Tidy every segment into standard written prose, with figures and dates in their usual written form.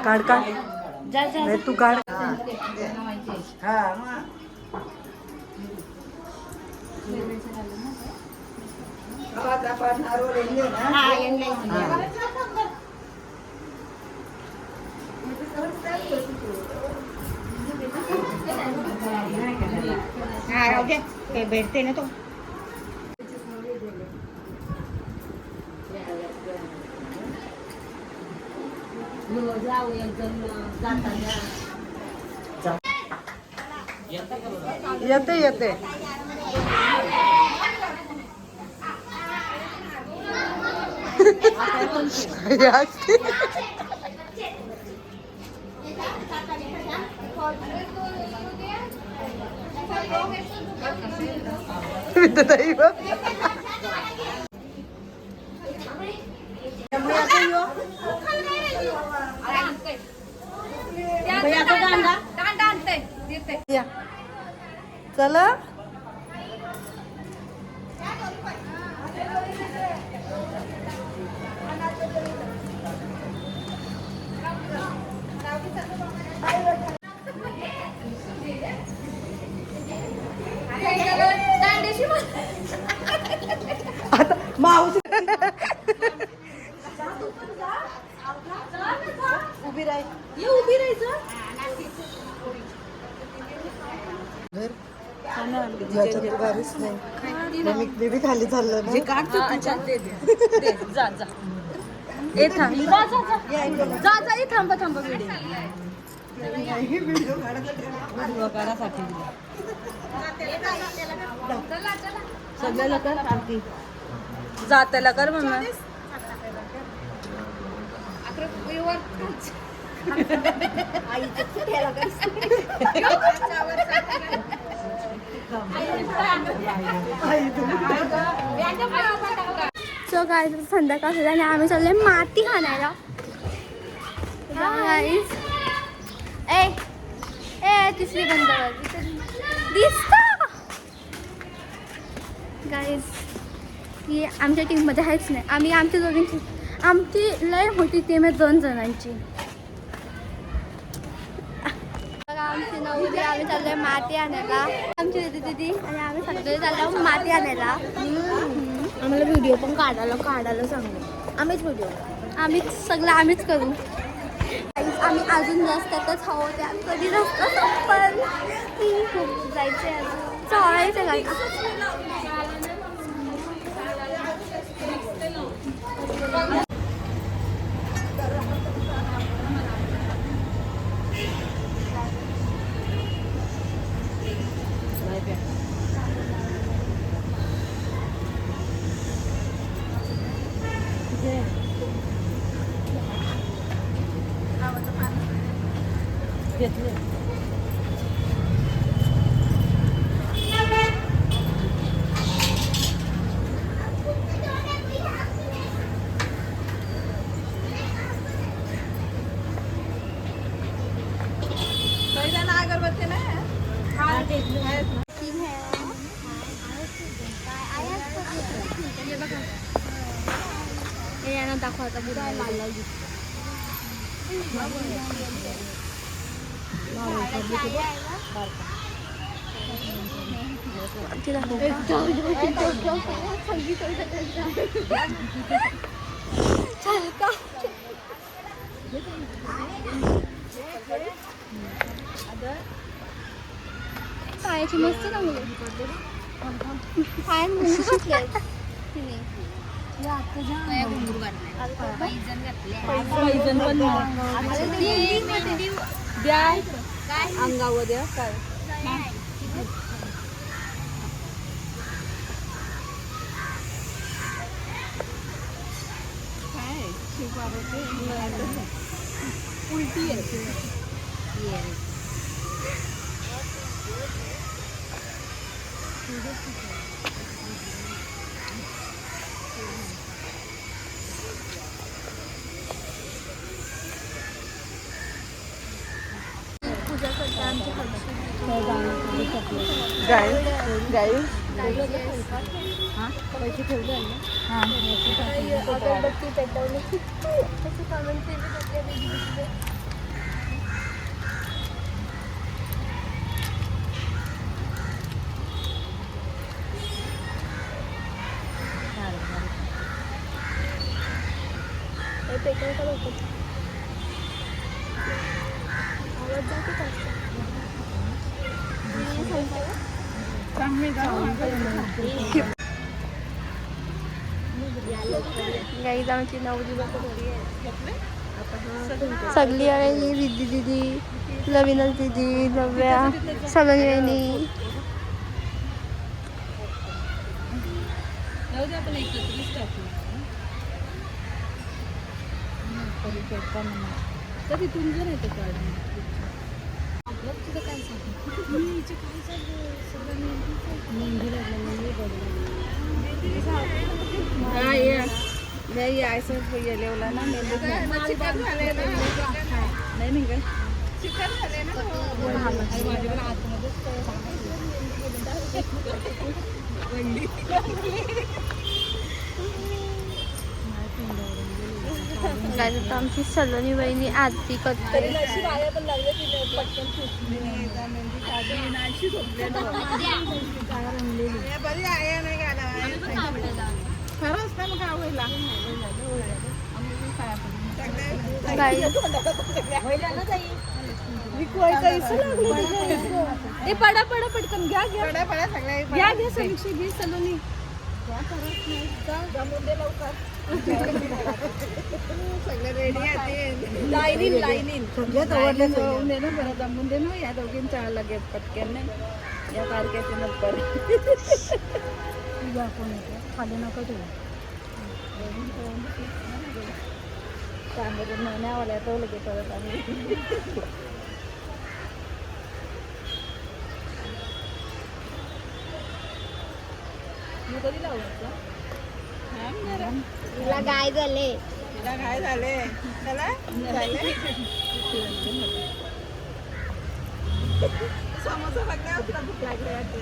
काढ काढ. नाही तू काढ. भेटते ना तो. येते येते. चला आता माऊस उभी राह. ये उभी राहायचं. गाडीच नाही. मी बी खाली चाललं ना. जा जा ए थांब जा जा जा जा ए थांबा थांबा व्हिडिओ काढासाठी सगळ्याला कर आरती. जात्याला कर मम्मा. सो काय संध्याकाळ झाली आणि आम्ही चाललोय माती खाण्याला. गाईस ए ए तिसरी बंद दिसत गाईस. ही आमच्या टीममध्ये आहेच नाही. आम्ही आमच्या दोघींची आमची लय मोठी टीम आहे 2 जणांची. आमची नवरी आम्ही चाललोय माती आणायला. आमची दीदी आणि आम्ही सगळे चाललो माती आणायला. आम्हाला व्हिडिओ पण काढायला सांगू. आम्हीच व्हिडिओ आम्हीच करू. आम्ही अजून रस्त्यातच आहोत. कधी रस्ता संपल. खूप जायचं आहे अजून. चढायचं गाडी. घेतले अगरबत्ती नाही. यांना दाखवायचा बुडा लागला. पायाची मस्त चांगली पायात घुंगरू घातले तिने. द्या अंगावर द्या काय. उलटी आहे. पूजा करते आमची पैसे ठेवले अगरबत्ती पेटवली. गाईज आमची 9 दिवस सगळी आहे. रिद्धी दिदी, लविनल दिदी, नव्या, सलोनी वहिनी. तिथून जर येते नाही असं गेलेवला ना नाही काय चिकन झाले ना आमची सलोनी वहिनी आरती करते. पडा पडा पटकन घ्या घ्या घ्या घ्या समीक्षा घे सलोनी सगळे रेडी आहे लाईनीन लाईनीन जमून दे ना या दोघींच्या लगेच पटकन नाही या तारखेच्या नंतर खाली नको तू चांगलं महिन्यावाल्या तो लगेच परत आम्ही कधी लावलं तिला गाय झाले चला समोसा बघण्यावर भूक लागली वाटते.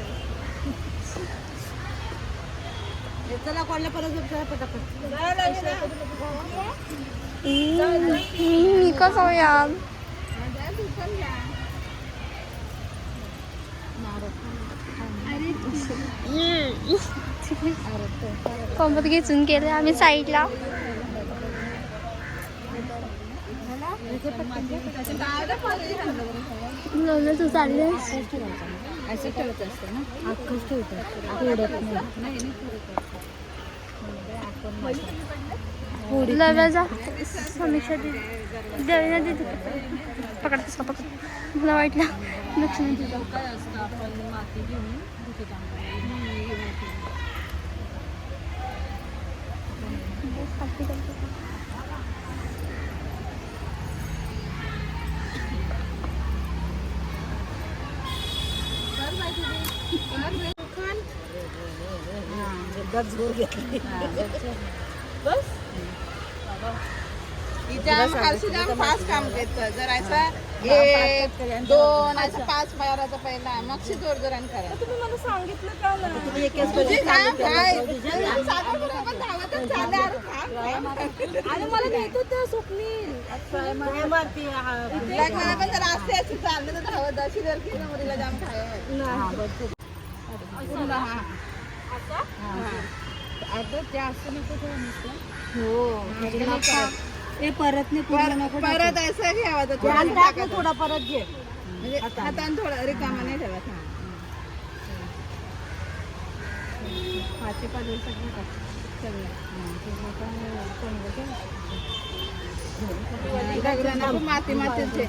चला कोणला परत पटापट मी कसं यार कोंबत घेचून केलं आम्ही साईडला. तू चालले असं ठेवत असतं ना अख्खच लव्याचा समीक्षा दिदी देवीना दिदी पकडतेस का पकड मला वाटलं लक्ष्मी तुझं काय असतं आपण माती घेऊन बस फास्ट काम घेतं जर असं 1 2 असं 5 बाराचा पहिला मग जोर जोरान करा. तुम्ही मला सांगितलं का ना आणि मला नेत होतं स्वप्नील लग्नाला पण जर असते अशी चाललं तर धावत अशी जर केलं मुलीला जाम परत असं घ्यावा थोडा परत घे म्हणजे हाताने थोडा रिकामा नाही ठेवत. माती मातीचे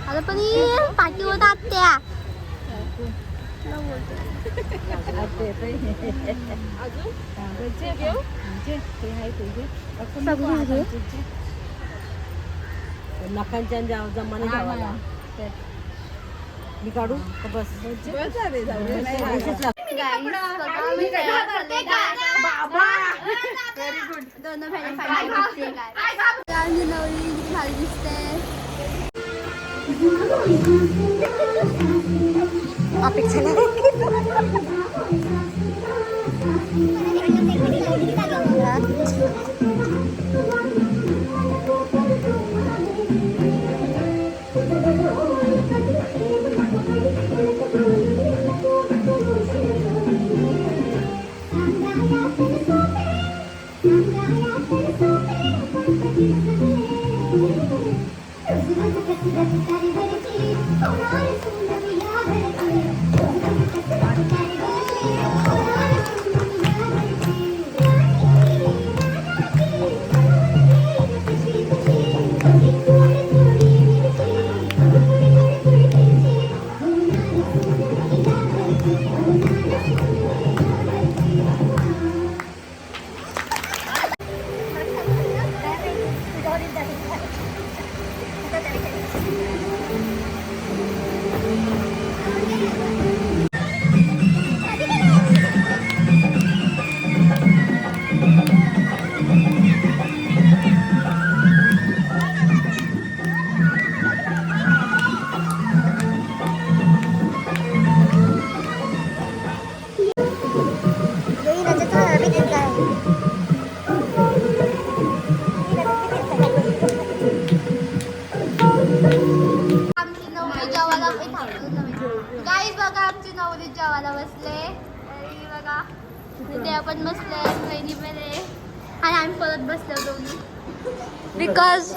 आता पण पाठी होत आत्या नखांच्या जमाने घ्यावा मी काढू बस अपेक्षा आमची नवरी जेवायला गाईज बघा आमची नवरी जेवायला बसले आणि बघा ते पण बसले बहिणी मध्ये आणि आम्ही परत बसलो दोघी बिकॉज